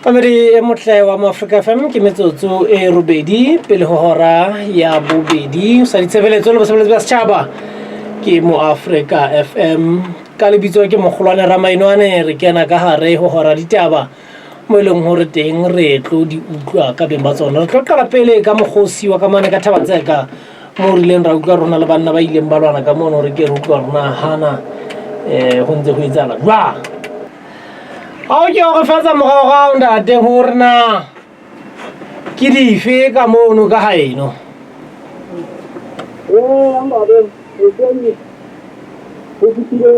Mamedi e motle wa Africa FM ke metsotso e robedi pele ho hora ya bobedi sa ditshebeletso le basebeletsi ba setjhaba ke mo Africa FM ka lebitso ke Mogolwane Ramainwane re kena ka hare ho hora ditaba mo eleng hore teng re tlo di utlwa ka beng ba tsona re tlo qala pele ka moghosi wa ka mane ka Thabatseka mo rileng ra utlwa rona le banna ba ileng ba lwana ka mono re ke re utlwa rona hana ho ntse ho etsala jwa ha o ke o refatsa morao ntate hore na ke dife ka mono ka haeno ambabe eseni ho fitile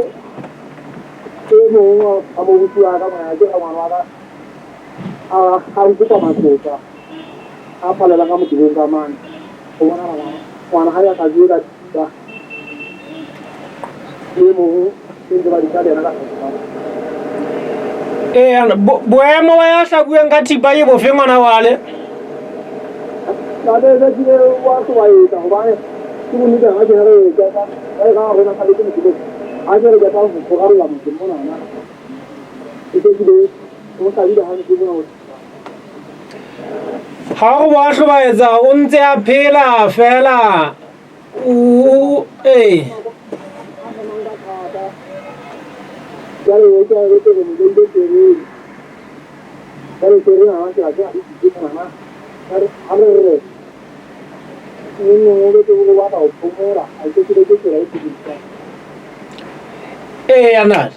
e mong a mo butsuwa ka ngwana ke ngwana wa ka a nkuka matlotla a phalela ka modibong ka mane go bona ngwana ga ya ka jwe ka tita e mong e ntse ba dika lena ka boemo ba ya hlabueng ka thipa e bofe ngwana wale tile wa tsobaetsa gobane ke bonnete ga ke re ka rona sa letse motho a ke re ka tsa go garola motho monana e kile mo sa dile hantle bona ha go ba hlobaetsa o ntse a phela fela Jare ke a rete go mo dile tere jare tere ha ke a ke a re no le go wa ba o phomora a ke ke ra itse anat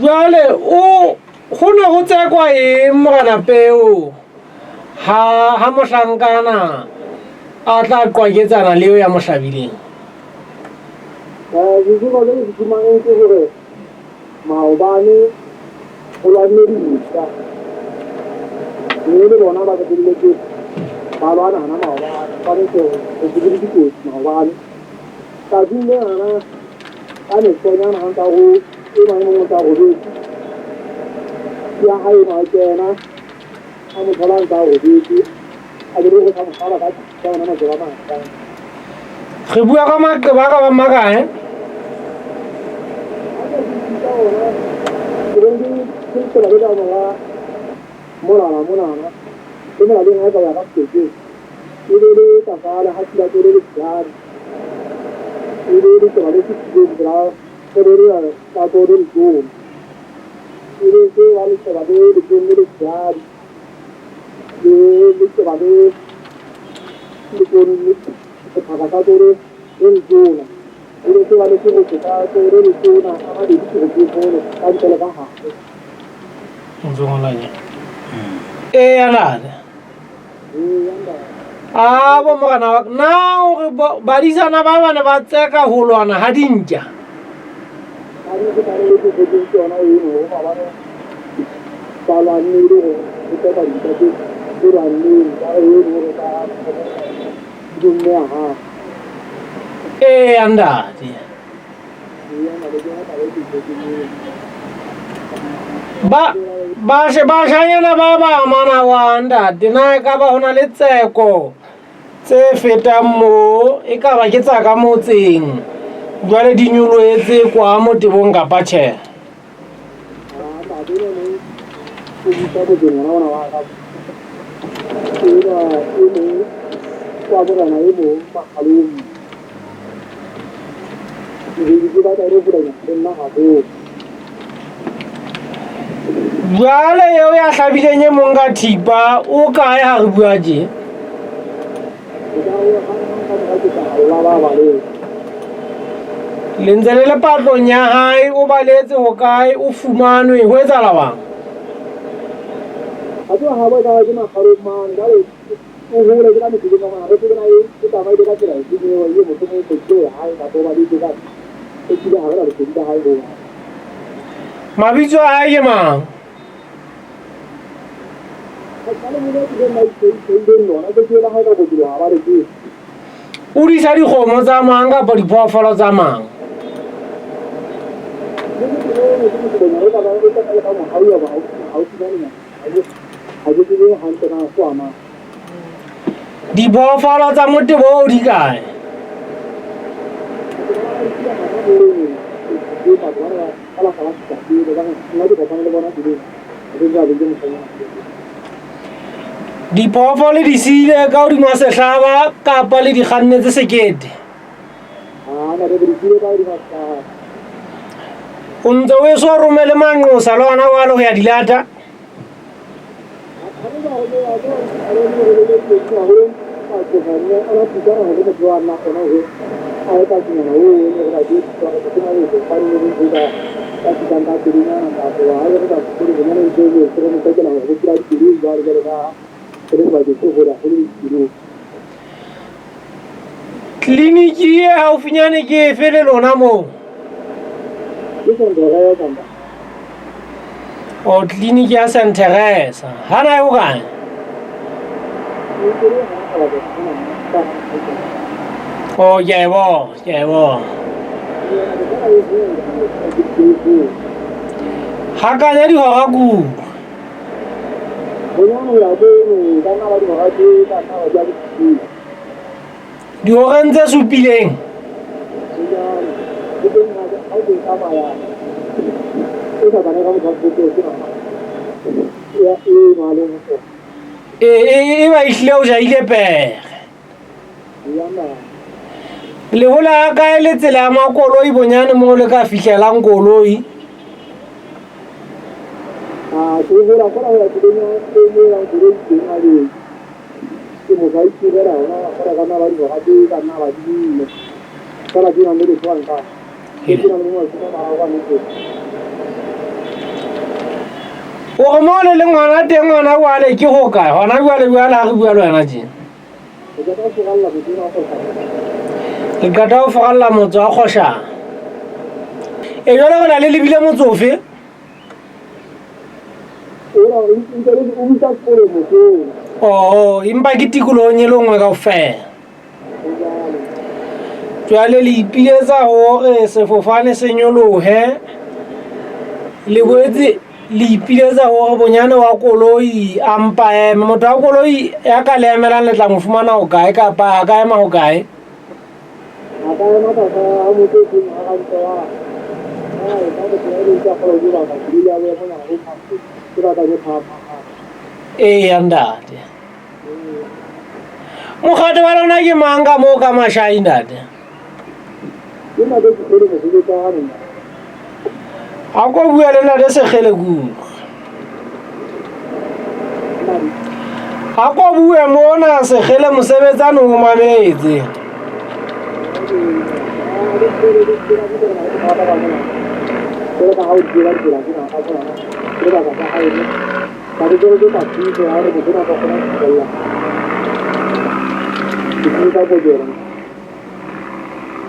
jale o gona go tsekwa e mogana peo ha mohlankana a tla qwaketsana leo ya mohlabileng ke go le ke mang ke gore maobane o la medisa le bona ba ka dile ke ba lwana na maobane ba ne ke go dile ke maobane ka dile ana ane tsenya na ka go e mang mo ta go di ya hae ma kena a mo thola ka go di a dire go tsa mo ka tsena na go ba ka re bua ka maqeba ka ba makae ke la ga mo molana ke la ga ga ya ka tsetse le ta fala ha tla ke le tsara le ke la ke tsetse dra ke le ta to le go le ke wa le tsara le ke le tsara le ke la le ko le ka ka to le go le ke wa le ke go ka to le go na a di ke go go ka tsela ka ha nzongolanya anana bo mogana wa na gore badisana ba bane ba tseka ho lwana ha dintja andate bashanyana ba ba mana wa ntate na ka ba hona le tseko tse fetang mo e ka ba ke tsa ka motseng jwale di nyoloetse kwa motebong kapa tjhe jwale eo ya hlabileng e mong ka thipa o kae ha re bua tje le ntse le le patlong ya hae o baletse ho kae o fumanwe ho etsahala bang a tlo ha ba ka ke makgaro mang ga le o hole ke la mo tsena ngwana re tsena e ta ba ile ka tsela e ke yo yo mo tsena ke tlo ha ka to ba di ka e ke ha ba le ke ha go mabitso a hae ke mang o disa dikgomo tsa mang kapa diphoofolo tsa mang diphoofolo tsa motebo o di kae ke ja le mo tsena diphoofolo di siile ka hodima sehlaba kapa le di kgannetse sekete na re di tsile ka di masa o ntse o eso romele manqosa le ona wa le ho ya dilata tleliniki e haufinyane ke efe le lona moo o tleliniki ya St. Teresa hana e hokae o ke a e bona hakanya dihora kudu dihoreng tse supileng e ba ehlile o jaile pere le hola kae le tsela ya makoloi bonyane moo le ka fihlelang koloi o mo le ngwana teng ngwana wa le ke ho kae hona bua le ha re bua le wena tjena ke kata ho fagalla motho a kgoshana e jwale go na le lebile motsofe empa ke tikolohong e le nngwe kaofela jwale le ipiletsa hore sefofane se nyolohe le boetse le ipiletsa hore bonyane wa koloi a mpa eme motho wa koloi ya ka le emelang le tla mo fumana ho kae kapa a ka ema ho kae eya ntate mokgate wa lona ke mang ka moo ka Mashai ntate a ko bua le ntate Sekgele kudu a ko bue mona Sekgele mosebetsane o mametse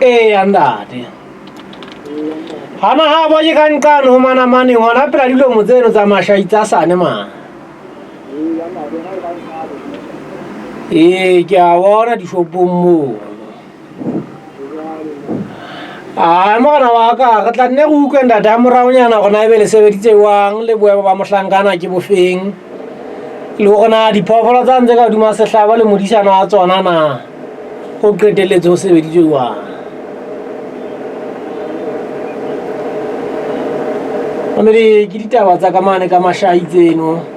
eya ntate hana ha ba ke ka nqane ho manamane ngwana pela dilo mo tseno tsa Mashai tsa sane man ke a bona dishopong moo mogana wa ka re tla nne go utlwe ntate a moraonyana gona e be le sebeditse wang le boemo ba mohlankana ke bofeng le gona diphoofolo tsa ntse ka hodima sehlaba le modisana wa tsona na go qeteletse go sebeditse wang ke ditaba tsa ka mane ka Mashai tseno